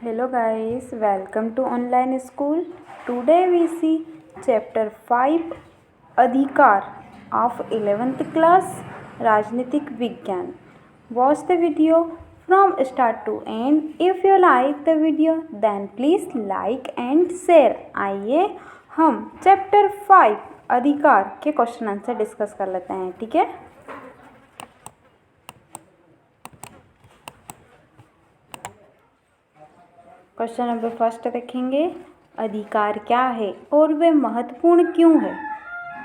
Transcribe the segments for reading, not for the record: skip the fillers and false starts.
Hello guys, welcome to online school. Today we see chapter 5 अधिकार of 11th class राजनीतिक विज्ञान. Watch the video from start to end. If you like the video then please like and share. आइए हम chapter 5 अधिकार के question answer discuss कर लेते हैं. ठीक है. क्वेश्चन नंबर फर्स्ट देखेंगे. अधिकार क्या है और वे महत्वपूर्ण क्यों है?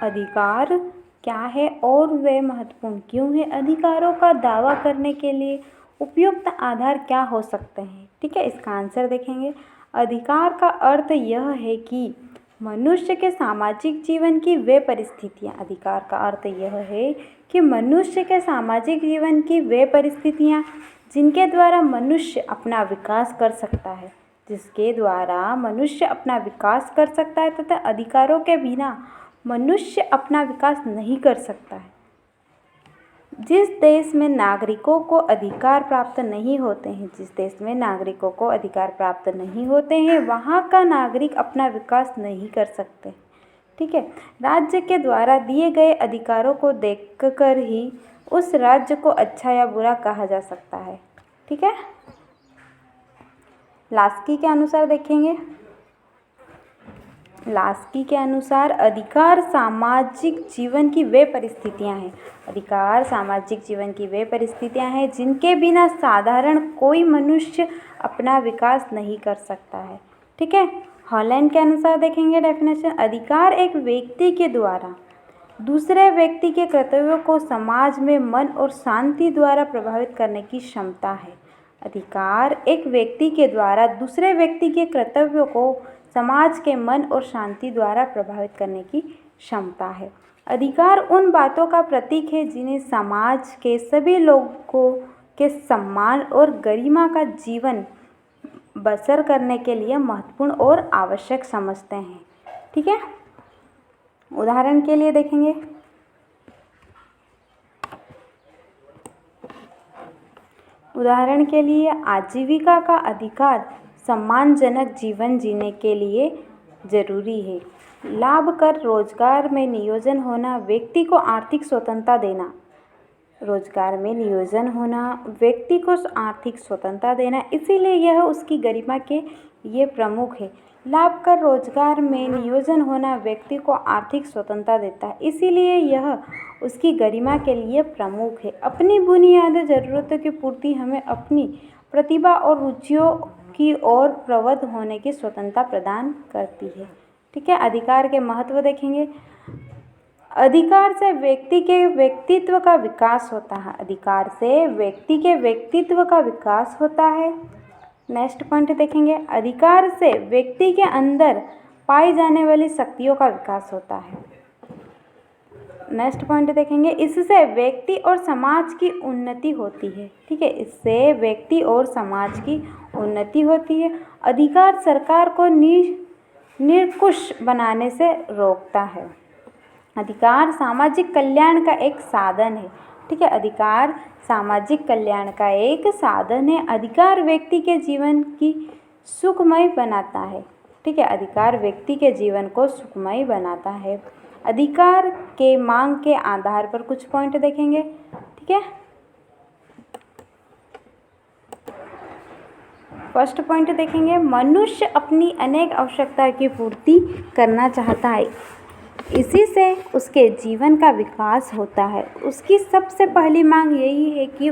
अधिकार क्या है और वे महत्वपूर्ण क्यों है? अधिकारों का दावा करने के लिए उपयुक्त आधार क्या हो सकते हैं? ठीक है, इसका आंसर देखेंगे. अधिकार का अर्थ यह है कि मनुष्य के सामाजिक जीवन की वे परिस्थितियाँ. अधिकार का अर्थ यह है कि मनुष्य के सामाजिक जीवन की वे परिस्थितियाँ जिनके द्वारा मनुष्य अपना विकास कर सकता है, जिसके द्वारा मनुष्य अपना विकास कर सकता है तथा अधिकारों के बिना मनुष्य अपना विकास नहीं कर सकता है. जिस देश में नागरिकों को अधिकार प्राप्त नहीं होते हैं, जिस देश में नागरिकों को अधिकार प्राप्त नहीं होते हैं, वहाँ का नागरिक अपना विकास नहीं कर सकते. ठीक है. राज्य के द्वारा दिए गए अधिकारों को देखकर ही उस राज्य को अच्छा या बुरा कहा जा सकता है. ठीक है. लास्की के अनुसार देखेंगे. लास्की के अनुसार अधिकार सामाजिक जीवन की वे परिस्थितियां हैं. अधिकार सामाजिक जीवन की वे परिस्थितियां हैं जिनके बिना साधारण कोई मनुष्य अपना विकास नहीं कर सकता है. ठीक है. हॉलैंड के अनुसार देखेंगे डेफिनेशन. अधिकार एक व्यक्ति के द्वारा दूसरे व्यक्ति के कर्तव्यों को समाज में मन और शांति द्वारा प्रभावित करने की क्षमता है. अधिकार एक व्यक्ति के द्वारा दूसरे व्यक्ति के कर्तव्यों को समाज के मन और शांति द्वारा प्रभावित करने की क्षमता है. अधिकार उन बातों का प्रतीक है जिन्हें समाज के सभी लोगों के सम्मान और गरिमा का जीवन बसर करने के लिए महत्वपूर्ण और आवश्यक समझते हैं. ठीक है. उदाहरण के लिए देखेंगे. उदाहरण के लिए आजीविका का अधिकार सम्मानजनक जीवन जीने के लिए जरूरी है. लाभकर रोजगार में नियोजन होना व्यक्ति को आर्थिक स्वतंत्रता देना. रोजगार में नियोजन होना व्यक्ति को आर्थिक स्वतंत्रता देना, इसीलिए यह उसकी गरिमा के लिए प्रमुख है. लाभकर रोजगार में नियोजन होना व्यक्ति को आर्थिक स्वतंत्रता देता है, इसीलिए यह उसकी गरिमा के लिए प्रमुख है. अपनी बुनियादी ज़रूरतों की पूर्ति हमें अपनी प्रतिभा और रुचियों की ओर प्रवृत्त होने की स्वतंत्रता प्रदान करती है. ठीक है. अधिकार के महत्व देखेंगे. अधिकार से व्यक्ति के व्यक्तित्व का विकास होता है. अधिकार से व्यक्ति के व्यक्तित्व का विकास होता है. नेक्स्ट पॉइंट देखेंगे. अधिकार से व्यक्ति के अंदर पाई जाने वाली शक्तियों का विकास होता है. नेक्स्ट पॉइंट देखेंगे. इससे व्यक्ति और समाज की उन्नति होती है. ठीक है. इससे व्यक्ति और समाज की उन्नति होती है. अधिकार सरकार को निरंकुश बनाने से रोकता है. अधिकार सामाजिक कल्याण का एक साधन है. ठीक है. अधिकार सामाजिक कल्याण का एक साधन है. अधिकार व्यक्ति के जीवन की सुखमय बनाता है. ठीक है. अधिकार व्यक्ति के जीवन को सुखमय बनाता है. अधिकार के मांग के आधार पर कुछ पॉइंट देखेंगे. ठीक है. फर्स्ट पॉइंट देखेंगे. मनुष्य अपनी अनेक आवश्यकता की पूर्ति करना चाहता है, इसी से उसके जीवन का विकास होता है. उसकी सबसे पहली मांग यही है कि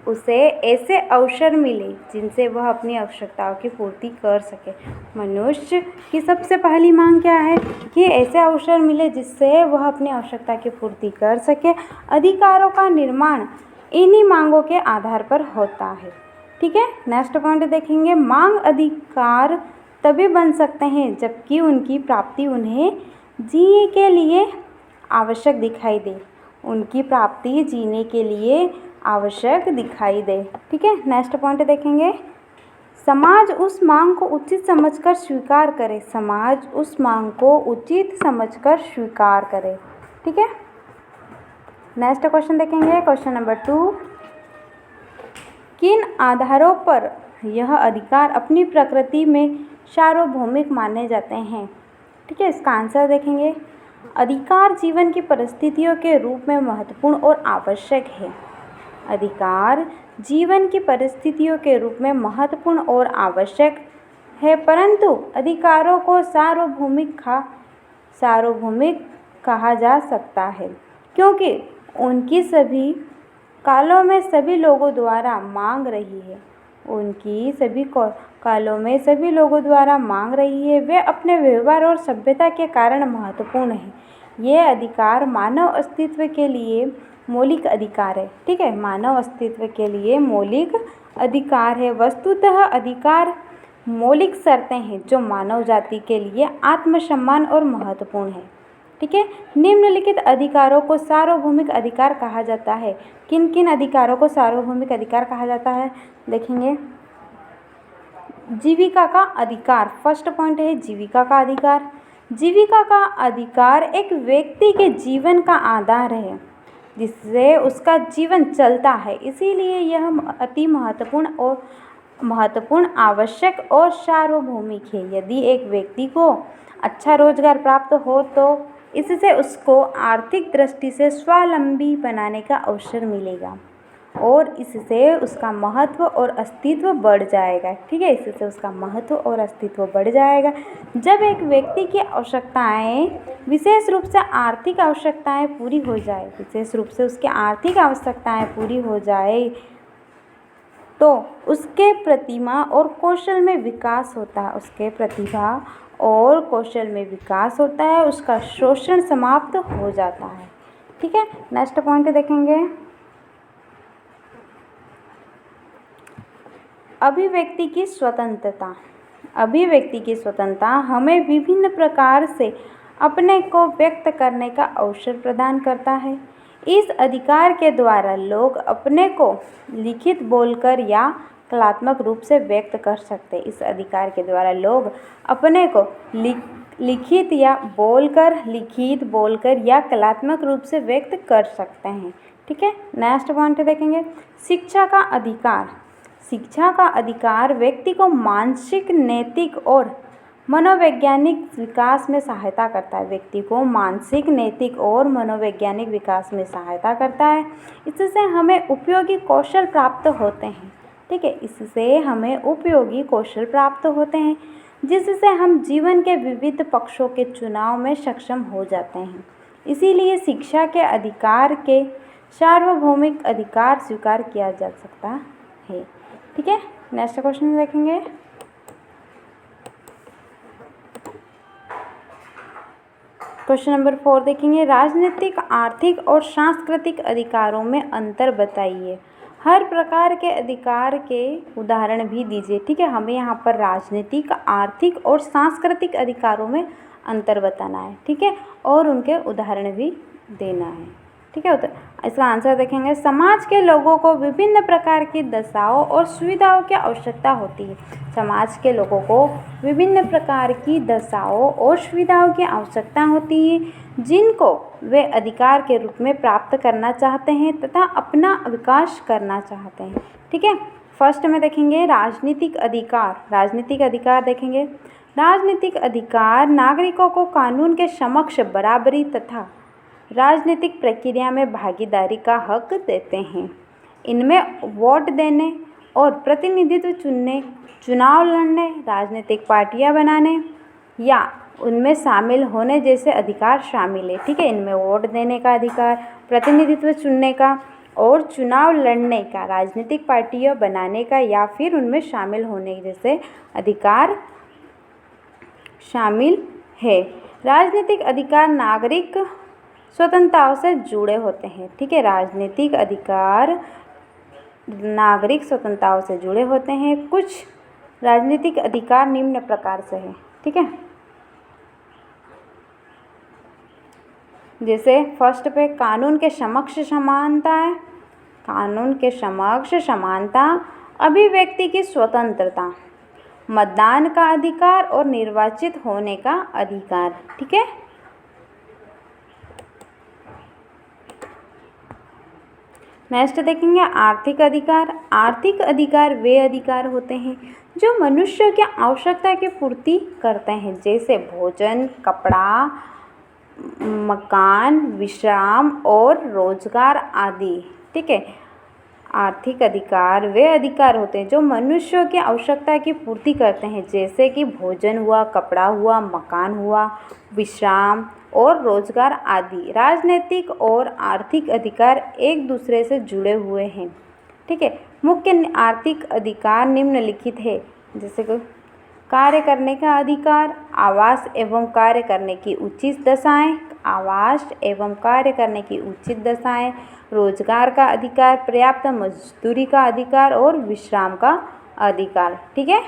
उसे ऐसे अवसर मिले जिनसे वह अपनी आवश्यकताओं की पूर्ति कर सके. मनुष्य की सबसे पहली मांग क्या है? कि ऐसे अवसर मिले जिससे वह अपनी आवश्यकता की पूर्ति कर सके. अधिकारों का निर्माण इन्हीं मांगों के आधार पर होता है. ठीक है. नेक्स्ट पॉइंट देखेंगे. मांग अधिकार तभी बन सकते हैं जबकि उनकी प्राप्ति उन्हें जीने के लिए आवश्यक दिखाई दे. उनकी प्राप्ति जीने के लिए आवश्यक दिखाई दे. ठीक है. नेक्स्ट पॉइंट देखेंगे. समाज उस मांग को उचित समझकर स्वीकार करे. समाज उस मांग को उचित समझकर स्वीकार करे. ठीक है. नेक्स्ट क्वेश्चन देखेंगे. Question number 2. किन आधारों पर यह अधिकार अपनी प्रकृति में सार्वभौमिक माने जाते हैं। ठीक है, इसका आंसर देखेंगे। अधिकार जीवन की परिस्थितियों के रूप में महत्वपूर्ण और आवश्यक है। अधिकार जीवन की परिस्थितियों के रूप में महत्वपूर्ण और आवश्यक है, परंतु अधिकारों को सार्वभौमिक कहा जा सकता है क्योंकि उनकी सभी कालों में सभी लोगों द्वारा मांग रही है। वे अपने व्यवहार और सभ्यता के कारण महत्वपूर्ण हैं। ये अधिकार मानव अस्तित्व के लिए मौलिक अधिकार है। ठीक है, मानव अस्तित्व के लिए मौलिक अधिकार है। वस्तुतः अधिकार मौलिक शर्तें हैं जो मानव जाति के लिए आत्मसम्मान और महत्वपूर्ण है। ठीक है, निम्नलिखित अधिकारों को सार्वभौमिक अधिकार कहा जाता है। किन किन अधिकारों को सार्वभौमिक अधिकार कहा जाता है देखेंगे। जीविका का अधिकार, फर्स्ट पॉइंट है जीविका का अधिकार। जीविका का अधिकार एक व्यक्ति के जीवन का आधार है जिससे उसका जीवन चलता है, इसीलिए यह अति महत्वपूर्ण, आवश्यक और सार्वभौमिक है। यदि एक व्यक्ति को अच्छा रोजगार प्राप्त हो तो इससे उसको आर्थिक दृष्टि से स्वावलंबी बनाने का अवसर मिलेगा और इससे उसका महत्व और अस्तित्व बढ़ जाएगा। ठीक है, इससे उसका महत्व और अस्तित्व बढ़ जाएगा। जब एक व्यक्ति की आवश्यकताएं विशेष रूप से आर्थिक आवश्यकताएं पूरी हो जाए तो उसके प्रतिभा और कौशल में विकास होता है, उसका शोषण समाप्त हो जाता है। ठीक है, नेक्स्ट पॉइंट देखेंगे। अभिव्यक्ति की स्वतंत्रता हमें विभिन्न प्रकार से अपने को व्यक्त करने का अवसर प्रदान करता है। इस अधिकार के द्वारा लोग अपने को लिखित बोलकर या कलात्मक रूप से व्यक्त कर सकते हैं। इस अधिकार के द्वारा लोग अपने को लिखित बोलकर या कलात्मक रूप से व्यक्त कर सकते हैं। ठीक है, नेक्स्ट पॉइंट देखेंगे। शिक्षा का अधिकार व्यक्ति को मानसिक, नैतिक और मनोवैज्ञानिक विकास में सहायता करता है। इससे हमें उपयोगी कौशल प्राप्त होते हैं। ठीक है, इससे हमें उपयोगी कौशल प्राप्त होते हैं जिससे हम जीवन के विविध पक्षों के चुनाव में सक्षम हो जाते हैं। इसीलिए शिक्षा के अधिकार के सार्वभौमिक अधिकार स्वीकार किया जा सकता है। ठीक है, नेक्स्ट क्वेश्चन देखेंगे। क्वेश्चन नंबर 4 देखेंगे। राजनीतिक, आर्थिक और सांस्कृतिक अधिकारों में अंतर बताइए। हर प्रकार के अधिकार के उदाहरण भी दीजिए। ठीक है, हमें यहाँ पर राजनीतिक, आर्थिक और सांस्कृतिक अधिकारों में अंतर बताना है। ठीक है, और उनके उदाहरण भी देना है। ठीक है, इसका आंसर देखेंगे। समाज के लोगों को विभिन्न प्रकार की दशाओं और सुविधाओं की आवश्यकता होती है। समाज के लोगों को विभिन्न प्रकार की दशाओं और सुविधाओं की आवश्यकता होती है जिनको वे अधिकार के रूप में प्राप्त करना चाहते हैं तथा अपना विकास करना चाहते हैं। ठीक है, फर्स्ट में देखेंगे राजनीतिक अधिकार देखेंगे। राजनीतिक अधिकार नागरिकों को कानून के समक्ष बराबरी तथा राजनीतिक प्रक्रिया में भागीदारी का हक देते हैं। इनमें वोट देने और प्रतिनिधित्व चुनने, चुनाव लड़ने, राजनीतिक पार्टियां बनाने या उनमें शामिल होने जैसे अधिकार शामिल है। ठीक है, इनमें वोट देने का अधिकार, प्रतिनिधित्व चुनने का और चुनाव लड़ने का, राजनीतिक पार्टियां बनाने का या फिर उनमें शामिल होने जैसे अधिकार शामिल है। राजनीतिक अधिकार नागरिक स्वतंत्रताओं से जुड़े होते हैं। ठीक है, राजनीतिक अधिकार नागरिक स्वतंत्रताओं से जुड़े होते हैं। कुछ राजनीतिक अधिकार निम्न प्रकार से हैं। ठीक है, जैसे फर्स्ट पे कानून के समक्ष समानता है, अभिव्यक्ति की स्वतंत्रता, मतदान का अधिकार और निर्वाचित होने का अधिकार। ठीक है, नेक्स्ट देखेंगे आर्थिक अधिकार। आर्थिक अधिकार वे अधिकार होते हैं जो मनुष्य की आवश्यकता की पूर्ति करते हैं, जैसे भोजन, कपड़ा, मकान, विश्राम और रोजगार आदि। ठीक है, आर्थिक अधिकार वे अधिकार होते हैं जो मनुष्यों की आवश्यकता की पूर्ति करते हैं, जैसे कि भोजन हुआ, कपड़ा हुआ, मकान हुआ, विश्राम और रोजगार आदि। राजनीतिक और आर्थिक अधिकार एक दूसरे से जुड़े हुए हैं। ठीक है, मुख्य आर्थिक अधिकार निम्नलिखित है, जैसे कि कार्य करने का अधिकार, आवास एवं कार्य करने की उचित दशाएं, आवास एवं कार्य करने की उचित दशाएं, रोजगार का अधिकार, पर्याप्त मजदूरी का अधिकार और विश्राम का अधिकार। ठीक है,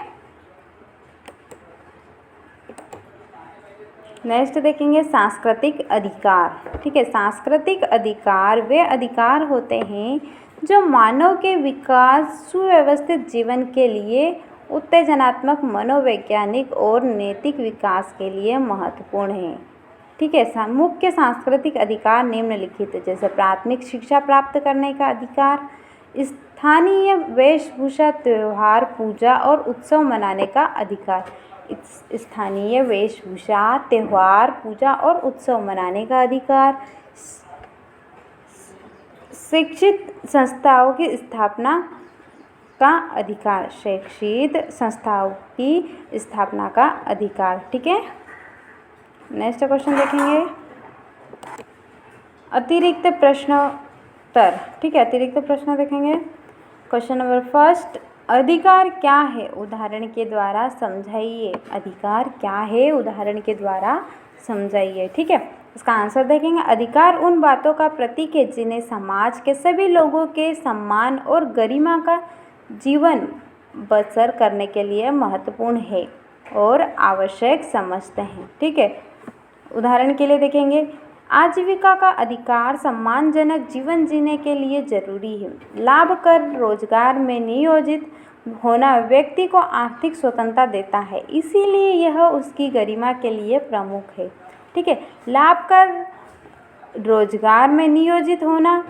नेक्स्ट देखेंगे सांस्कृतिक अधिकार। ठीक है, सांस्कृतिक अधिकार वे अधिकार होते हैं जो मानव के विकास, सुव्यवस्थित जीवन के लिए, उत्तेजनात्मक, मनोवैज्ञानिक और नैतिक विकास के लिए महत्वपूर्ण हैं। ठीक है, मुख्य सांस्कृतिक अधिकार निम्नलिखित, जैसे प्राथमिक शिक्षा प्राप्त करने का अधिकार, स्थानीय वेशभूषा, त्यौहार, पूजा और उत्सव मनाने का अधिकार। स्थानीय वेशभूषा, त्यौहार, पूजा और उत्सव मनाने का अधिकार, शिक्षित संस्थाओं की स्थापना का अधिकार, शैक्षिक संस्थाओं की स्थापना का अधिकार। ठीक है, नेक्स्ट क्वेश्चन देखेंगे अतिरिक्त प्रश्नोत्तर। ठीक है, अतिरिक्त प्रश्न देखेंगे। क्वेश्चन नंबर फर्स्ट, अधिकार क्या है, उदाहरण के द्वारा समझाइए। अधिकार क्या है, उदाहरण के द्वारा समझाइए। ठीक है, इसका आंसर देखेंगे। अधिकार उन बातों का प्रतीक है जिन्हें समाज के सभी लोगों के सम्मान और गरिमा का जीवन बसर करने के लिए महत्वपूर्ण है और आवश्यक समझते हैं। ठीक है, उदाहरण के लिए देखेंगे, आजीविका का अधिकार सम्मानजनक जीवन जीने के लिए जरूरी है। लाभ कर रोजगार में नियोजित होना व्यक्ति को आर्थिक स्वतंत्रता देता है, इसीलिए यह उसकी गरिमा के लिए प्रमुख है। ठीक है, लाभ कर रोजगार में नियोजित होना,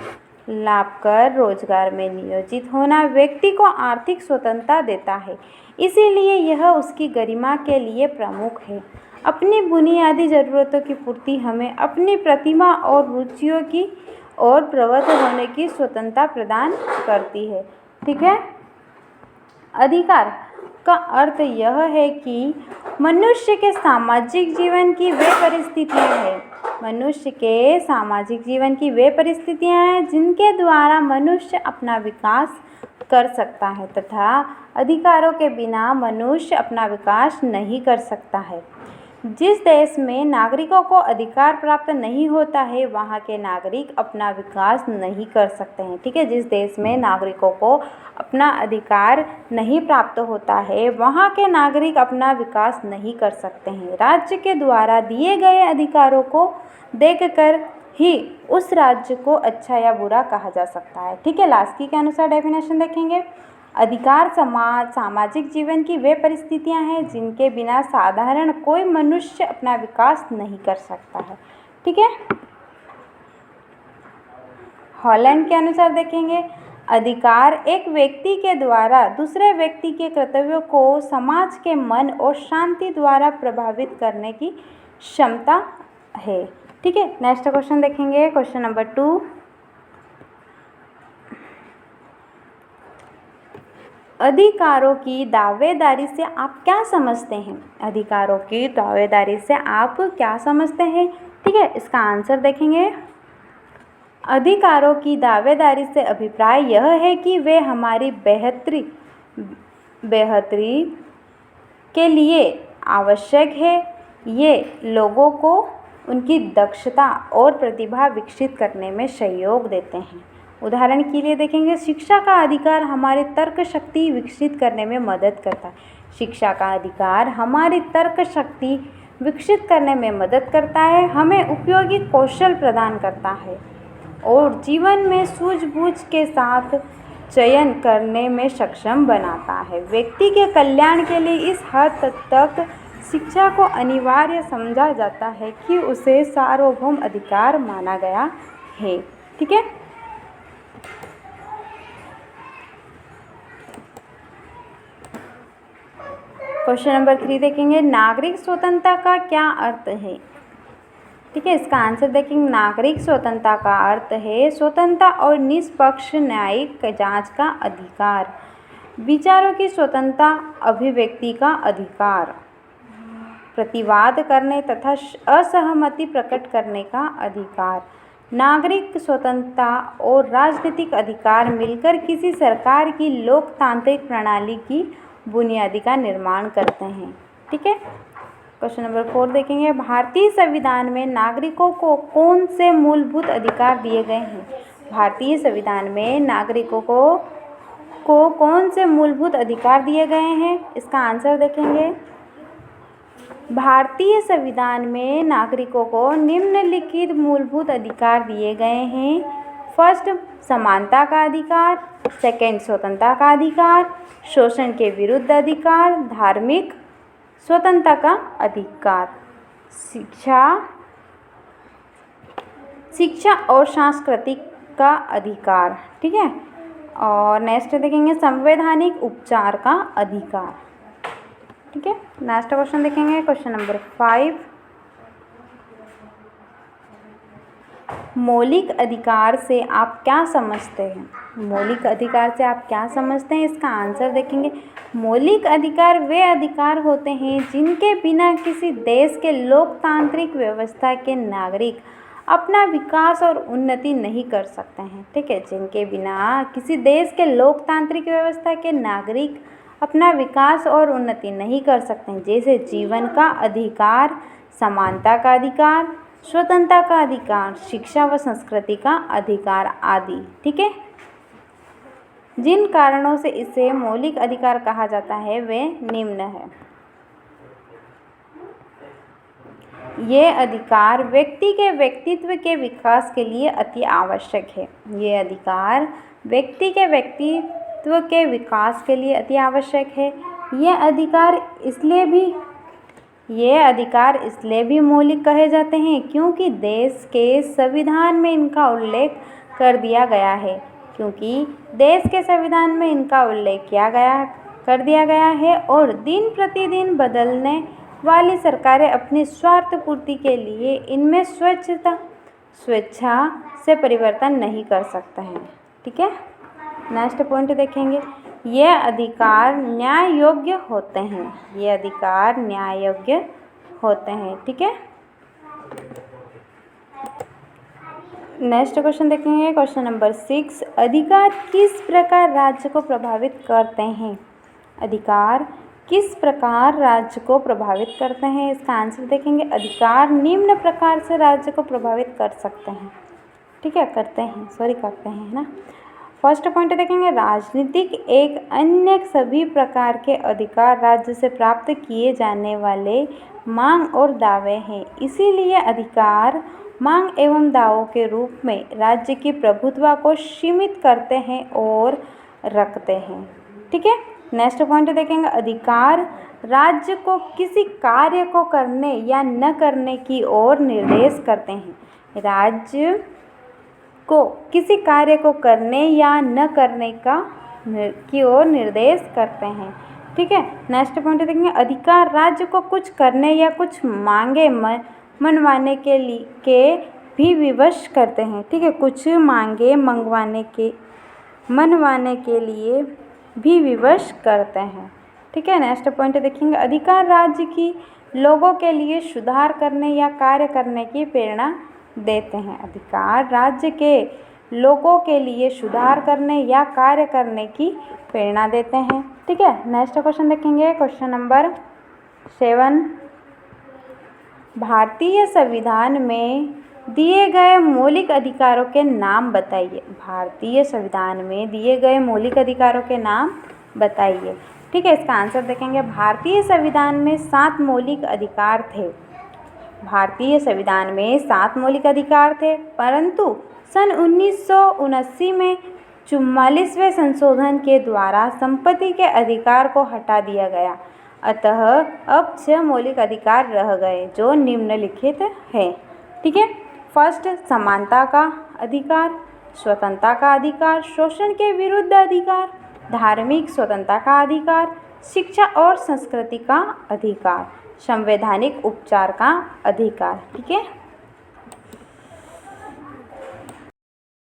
लाभ कर रोजगार में नियोजित होना व्यक्ति को आर्थिक स्वतंत्रता देता है, इसीलिए यह उसकी गरिमा के लिए प्रमुख है। अपनी बुनियादी ज़रूरतों की पूर्ति हमें अपनी प्रतिभा और रुचियों की ओर प्रवृत्त होने की स्वतंत्रता प्रदान करती है। ठीक है, अधिकार का अर्थ यह है कि मनुष्य के सामाजिक जीवन की वे परिस्थितियां हैं, मनुष्य के सामाजिक जीवन की वे परिस्थितियां हैं जिनके द्वारा मनुष्य अपना विकास कर सकता है तथा अधिकारों के बिना मनुष्य अपना विकास नहीं कर सकता है। जिस देश में नागरिकों को अधिकार प्राप्त नहीं होता है वहाँ के नागरिक अपना विकास नहीं कर सकते हैं। ठीक है, जिस देश में नागरिकों को अपना अधिकार नहीं प्राप्त होता है वहाँ के नागरिक अपना विकास नहीं कर सकते हैं। राज्य के द्वारा दिए गए अधिकारों को देखकर ही उस राज्य को अच्छा या बुरा कहा जा सकता है। ठीक है, लास्की के अनुसार डेफिनेशन देखेंगे। अधिकार सामाजिक जीवन की वे परिस्थितियां हैं जिनके बिना साधारण कोई मनुष्य अपना विकास नहीं कर सकता है। ठीक है, हॉलैंड के अनुसार देखेंगे, अधिकार एक व्यक्ति के द्वारा दूसरे व्यक्ति के कर्तव्यों को समाज के मन और शांति द्वारा प्रभावित करने की क्षमता है। ठीक है, नेक्स्ट क्वेश्चन देखेंगे, क्वेश्चन नंबर 2। अधिकारों की दावेदारी से आप क्या समझते हैं? अधिकारों की दावेदारी से आप क्या समझते हैं? ठीक है, इसका आंसर देखेंगे। अधिकारों की दावेदारी से अभिप्राय यह है कि वे हमारी बेहतरी के लिए आवश्यक है। ये लोगों को उनकी दक्षता और प्रतिभा विकसित करने में सहयोग देते हैं। उदाहरण के लिए देखेंगे, शिक्षा का अधिकार हमारी तर्क शक्ति विकसित करने में मदद करता है। शिक्षा का अधिकार हमारी तर्क शक्ति विकसित करने में मदद करता है, हमें उपयोगी कौशल प्रदान करता है और जीवन में सूझबूझ के साथ चयन करने में सक्षम बनाता है। व्यक्ति के कल्याण के लिए इस हद तक शिक्षा को अनिवार्य समझा जाता है कि उसे सार्वभौम अधिकार माना गया है। ठीक है, क्वेश्चन नंबर 3 देखेंगे, नागरिक स्वतंत्रता का क्या अर्थ है। ठीक है, इसका आंसर देखेंगे, नागरिक स्वतंत्रता का अर्थ है स्वतंत्रता और निष्पक्ष न्यायिक जांच का अधिकार, विचारों की स्वतंत्रता, अभिव्यक्ति का अधिकार, प्रतिवाद करने तथा असहमति प्रकट करने का अधिकार। नागरिक स्वतंत्रता और राजनीतिक अधिकार मिलकर किसी सरकार की लोकतांत्रिक प्रणाली की बुनियादी का निर्माण करते हैं। ठीक है, क्वेश्चन नंबर 4 देखेंगे, भारतीय संविधान में नागरिकों को कौन से मूलभूत अधिकार दिए गए हैं। भारतीय संविधान में नागरिकों को कौन से मूलभूत अधिकार दिए गए हैं। इसका आंसर देखेंगे, भारतीय संविधान में नागरिकों को निम्नलिखित मूलभूत अधिकार दिए गए हैं। फर्स्ट, समानता का अधिकार, सेकंड, स्वतंत्रता का अधिकार, शोषण के विरुद्ध अधिकार, धार्मिक स्वतंत्रता का अधिकार, शिक्षा और सांस्कृतिक का अधिकार। ठीक है, और नेक्स्ट देखेंगे, संवैधानिक उपचार का अधिकार। ठीक है, नेक्स्ट क्वेश्चन देखेंगे, क्वेश्चन नंबर 5, मौलिक अधिकार से आप क्या समझते हैं। मौलिक अधिकार से आप क्या समझते हैं। इसका आंसर देखेंगे, मौलिक अधिकार वे अधिकार होते हैं जिनके बिना किसी देश के लोकतांत्रिक व्यवस्था के नागरिक अपना विकास और उन्नति नहीं कर सकते हैं। ठीक है, जिनके बिना किसी देश के लोकतांत्रिक व्यवस्था के नागरिक अपना विकास और उन्नति नहीं कर सकते हैं, जैसे जीवन का अधिकार, समानता का अधिकार, स्वतंत्रता का अधिकार, शिक्षा व संस्कृति का अधिकार आदि। ठीक है, जिन कारणों से इसे मौलिक अधिकार कहा जाता है वे निम्न है। ये अधिकार व्यक्ति के व्यक्तित्व के विकास के लिए अति आवश्यक है। ये अधिकार व्यक्ति के व्यक्तित्व के विकास के लिए अति आवश्यक है। ये अधिकार इसलिए भी मौलिक कहे जाते हैं क्योंकि देश के संविधान में इनका उल्लेख कर दिया गया है। कर दिया गया है और दिन प्रतिदिन बदलने वाली सरकारें अपनी स्वार्थ पूर्ति के लिए इनमें स्वेच्छा से परिवर्तन नहीं कर सकते हैं। ठीक है, नेक्स्ट पॉइंट देखेंगे, ये अधिकार न्याय योग्य होते हैं। ये अधिकार न्याय योग्य होते हैं। ठीक है, नेक्स्ट क्वेश्चन देखेंगे, क्वेश्चन नंबर 6, अधिकार किस प्रकार राज्य को प्रभावित करते हैं। अधिकार किस प्रकार राज्य को प्रभावित करते हैं। इसका आंसर देखेंगे, अधिकार निम्न प्रकार से राज्य को प्रभावित कर सकते हैं। ठीक है, करते हैं है ना। फर्स्ट पॉइंट देखेंगे, राजनीतिक एक अन्य सभी प्रकार के अधिकार राज्य से प्राप्त किए जाने वाले मांग और दावे हैं। इसीलिए अधिकार मांग एवं दावों के रूप में राज्य की प्रभुत्व को सीमित करते हैं और रखते हैं। ठीक है, नेक्स्ट पॉइंट देखेंगे, अधिकार राज्य को किसी कार्य को करने या न करने की ओर निर्देश करते हैं। राज्य को किसी कार्य को करने या न करने की ओर निर्देश करते हैं। ठीक है, नेक्स्ट पॉइंट देखेंगे, अधिकार राज्य को कुछ करने या कुछ मांगे मनवाने के भी विवश करते हैं। ठीक है, कुछ मांगे मनवाने के लिए भी विवश करते हैं। ठीक है, नेक्स्ट पॉइंट देखेंगे, अधिकार राज्य की लोगों के लिए सुधार करने या कार्य करने की प्रेरणा देते हैं। अधिकार राज्य के लोगों के लिए सुधार करने या कार्य करने की प्रेरणा देते हैं। ठीक है, नेक्स्ट क्वेश्चन देखेंगे, क्वेश्चन नंबर 7, भारतीय संविधान में दिए गए मौलिक अधिकारों के नाम बताइए। भारतीय संविधान में दिए गए मौलिक अधिकारों के नाम बताइए। ठीक है, इसका आंसर देखेंगे, भारतीय संविधान में 7 मौलिक अधिकार थे। भारतीय संविधान में 7 मौलिक अधिकार थे, परंतु सन 1979 में 44वें संशोधन के द्वारा संपत्ति के अधिकार को हटा दिया गया। अतः अब 6 मौलिक अधिकार रह गए जो निम्नलिखित हैं। ठीक है, फर्स्ट, समानता का अधिकार, स्वतंत्रता का अधिकार, शोषण के विरुद्ध अधिकार, धार्मिक स्वतंत्रता का अधिकार, शिक्षा और संस्कृति का अधिकार, संवैधानिक उपचार का अधिकार। ठीक है।